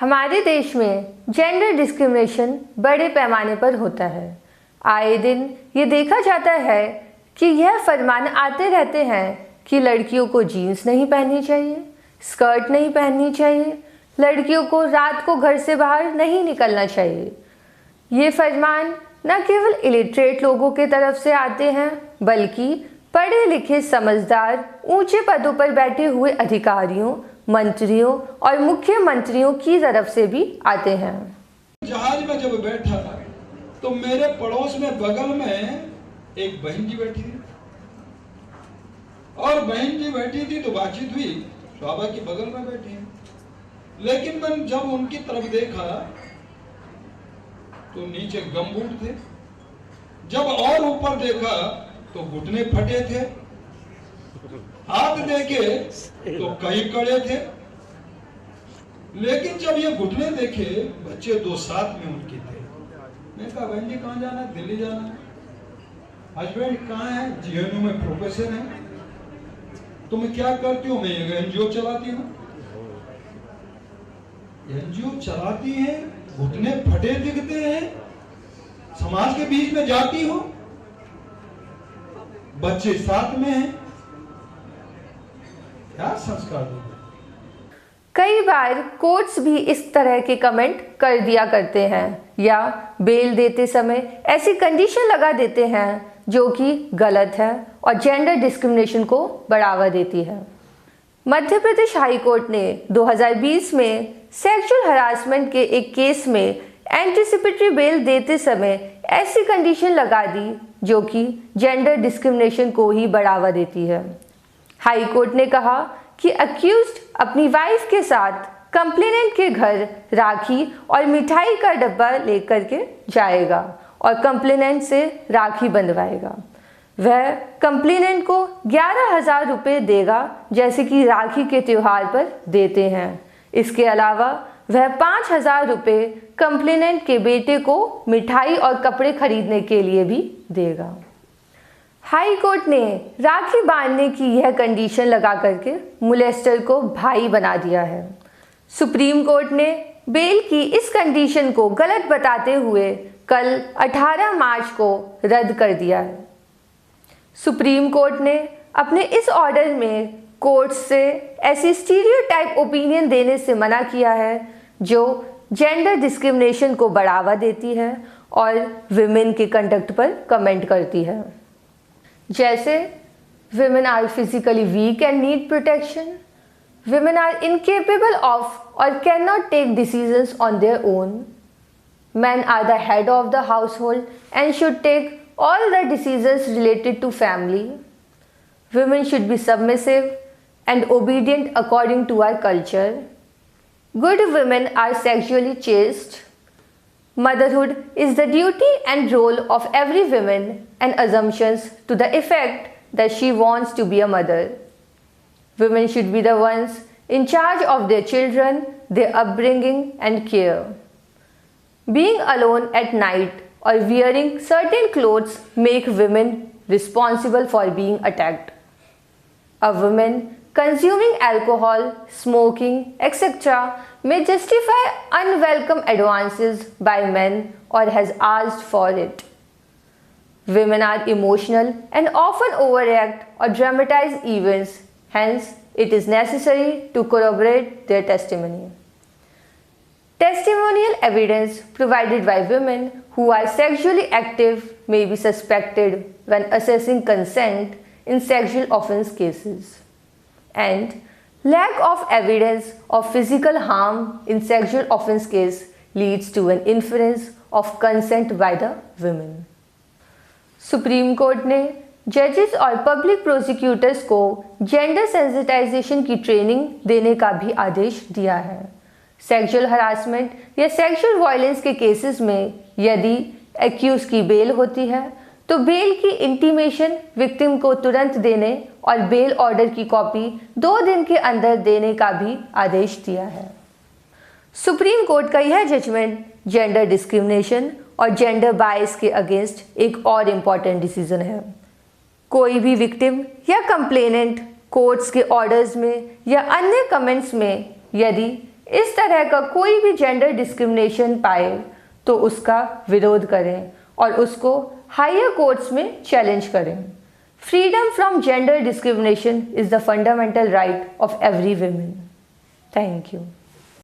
हमारे देश में जेंडर डिस्क्रिमिनेशन बड़े पैमाने पर होता है। आए दिन ये देखा जाता है कि यह फरमान आते रहते हैं कि लड़कियों को जीन्स नहीं पहननी चाहिए, स्कर्ट नहीं पहननी चाहिए, लड़कियों को रात को घर से बाहर नहीं निकलना चाहिए। ये फरमान न केवल इलिटरेट लोगों के तरफ से आते हैं बल्कि पढ़े लिखे समझदार ऊंचे पदों पर बैठे हुए अधिकारियों, मंत्रियों और मुख्यमंत्रियों की तरफ से भी आते हैं। जहाज में जब बैठा तो मेरे पड़ोस में बगल में एक बहन जी बैठी थी और बहन जी बैठी थी तो बातचीत हुई, स्वाभाविक की बगल में बैठी है। लेकिन मैं जब उनकी तरफ देखा तो नीचे गमबूट थे, जब और ऊपर देखा तो घुटने फटे थे, हाथ देखे तो कई कड़े थे। लेकिन जब ये घुटने देखे, बच्चे दो साथ में उनके थे। मैं कहा बहन जी कहाँ जाना है? दिल्ली जाना है। हस्बैंड कहाँ है? जीएनयू में प्रोफेसर है। तुम क्या करती हो? मैं एनजीओ चलाती हूँ। एनजीओ चलाती है, घुटने फटे दिखते हैं, समाज के बीच में जाती हो, बच्चे साथ में हैं, क्या संस्कार दोगे? कई बार कोर्ट्स भी इस तरह के कमेंट कर दिया करते हैं या बेल देते समय ऐसी कंडीशन लगा देते हैं जो कि गलत है और जेंडर डिस्क्रिमिनेशन को बढ़ावा देती है। मध्य प्रदेश हाई कोर्ट ने 2020 में सेक्सुअल हरासमेंट के एक केस में एंटीसिपेटरी बेल देते समय ऐसी कंडीशन लगा दी जो कि जेंडर डिस्क्रिमिनेशन को ही बढ़ावा देती है। हाई कोर्ट ने कहा कि अक्यूज्ड अपनी वाइफ के साथ कंप्लेनेंट के घर राखी और मिठाई का डब्बा लेकर के जाएगा और कंप्लेनेंट से राखी बंधवाएगा। वह कंप्लेनेंट को 11,000 रुपये देगा जैसे कि राखी के त्यौहार पर देते हैं। इसके अलावा वह 5,000 रुपये कंप्लेनेंट के बेटे को मिठाई और कपड़े खरीदने के लिए भी देगा। हाई कोर्ट ने राखी बांधने की यह कंडीशन लगा करके मोलेस्टर को भाई बना दिया है। सुप्रीम कोर्ट ने बेल की इस कंडीशन को गलत बताते हुए कल 18 मार्च को रद्द कर दिया है। सुप्रीम कोर्ट ने अपने इस ऑर्डर में कोर्ट से ऐसी स्टीरियोटाइप ओपिनियन देने से मना किया है जो जेंडर डिस्क्रिमिनेशन को बढ़ावा देती है और विमेन के कंडक्ट पर कमेंट करती है, जैसे women are physically weak and need protection, women are incapable of or cannot take decisions on their own, men are the head of the household and should take all the decisions related to family, women should be submissive and obedient according to our culture, good women are sexually chaste, motherhood is the duty and role of every woman and assumptions to the effect that she wants to be a mother. Women should be the ones in charge of their children, their upbringing and care. Being alone at night or wearing certain clothes make women responsible for being attacked. A woman consuming alcohol, smoking, etc. may justify unwelcome advances by men or has asked for it. Women are emotional and often overact or dramatize events, hence it is necessary to corroborate their testimony. Testimonial evidence provided by women who are sexually active may be suspected when assessing consent in sexual offense cases. And lack of evidence of physical harm in sexual offense case leads to an inference of consent by the women. Supreme court ने जजेस और public prosecutors को gender sensitisation की training देने का भी आदेश दिया है। सेक्सुअल हरासमेंट या सेक्सुअल वायलेंस के केसेस में यदि एक्यूज की बेल होती है तो बेल की इंटीमेशन विक्टिम को तुरंत देने और बेल ऑर्डर की कॉपी 2 दिन के अंदर देने का भी आदेश दिया है। सुप्रीम कोर्ट का यह जजमेंट जेंडर डिस्क्रिमिनेशन और जेंडर बायस के अगेंस्ट एक और इम्पॉर्टेंट डिसीजन है। कोई भी विक्टिम या कंप्लेनेंट कोर्ट्स के ऑर्डर्स में या अन्य कमेंट्स में यदि इस तरह का कोई भी जेंडर डिस्क्रिमिनेशन पाए तो उसका विरोध करें और उसको हायर कोर्ट्स में चैलेंज करें। Freedom from gender discrimination is the fundamental right of every woman. Thank you.